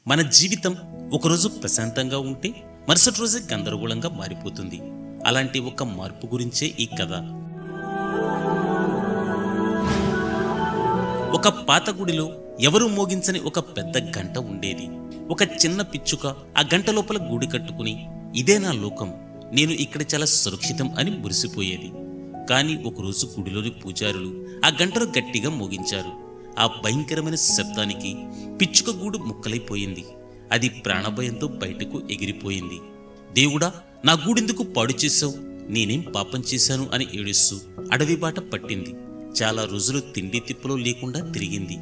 మన జీవితం ఒకరోజు ప్రశాంతంగా ఉంటే మరుసటి రోజే గందరగోళంగా మారిపోతుంది. అలాంటి ఒక మార్పు గురించే ఈ కథ. ఒక పాత గుడిలో ఎవరూ మోగించని ఒక పెద్ద గంట ఉండేది. ఒక చిన్న పిచ్చుక ఆ గంట లోపల గూడి కట్టుకుని ఇదే నా లోకం, నేను ఇక్కడ చాలా సురక్షితం అని మురిసిపోయేది. కానీ ఒకరోజు గుడిలోని పూజారులు ఆ గంటను గట్టిగా మోగించారు. ఆ భయంకరమైన శబ్దానికి పిచ్చుక గూడు ముక్కలైపోయింది. అది ప్రాణభయంతో బయటకు ఎగిరిపోయింది. దేవుడా, నా గూడెందుకు పాడు చేశావు, నేనేం పాపం చేశాను అని ఏడుస్తూ అడవి బాట పట్టింది. చాలా రోజులు తిండి తిప్పలు లేకుండా తిరిగింది.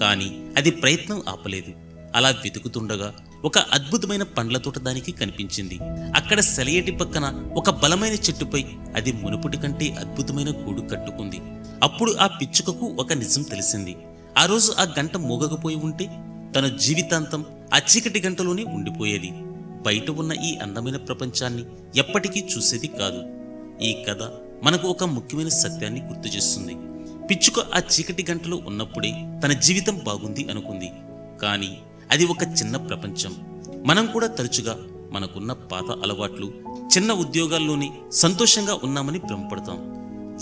కానీ అది ప్రయత్నం ఆపలేదు. అలా వెతుకుతుండగా ఒక అద్భుతమైన పండ్ల తోట దానికి కనిపించింది. అక్కడ సెలయేటి పక్కన ఒక బలమైన చెట్టుపై అది మునుపటి కంటే అద్భుతమైన గూడు కట్టుకుంది. అప్పుడు ఆ పిచ్చుకకు ఒక నిజం తెలిసింది. ఆ రోజు ఆ గంట మోగకపోయి ఉంటే తన జీవితాంతం ఆ చీకటి గంటలోనే ఉండిపోయేది. బయట ఉన్న ఈ అందమైన ప్రపంచాన్ని ఎప్పటికీ చూసేది కాదు. ఈ కథ మనకు ఒక ముఖ్యమైన సత్యాన్ని గుర్తు చేస్తుంది. పిచ్చుక ఆ చీకటి గంటలో ఉన్నప్పుడే తన జీవితం బాగుంది అనుకుంది. కానీ అది ఒక చిన్న ప్రపంచం. మనం కూడా తరచుగా మనకున్న పాత అలవాట్లు, చిన్న ఉద్యోగాల్లోనే సంతోషంగా ఉన్నామని భ్రమపడతాం.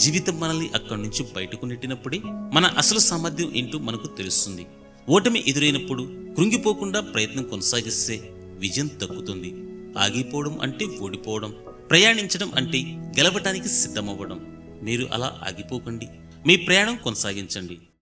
జీవితం మనల్ని అక్కడి నుంచి బయటకు నెట్టినప్పుడే మన అసలు సామర్థ్యం ఏంటో మనకు తెలుస్తుంది. ఓటమి ఎదురైనప్పుడు కృంగిపోకుండా ప్రయత్నం కొనసాగిస్తే విజయం దక్కుతుంది. ఆగిపోవడం అంటే ఓడిపోవడం, ప్రయాణించడం అంటే గెలవటానికి సిద్ధమవ్వడం. మీరు అలా ఆగిపోకండి, మీ ప్రయాణం కొనసాగించండి.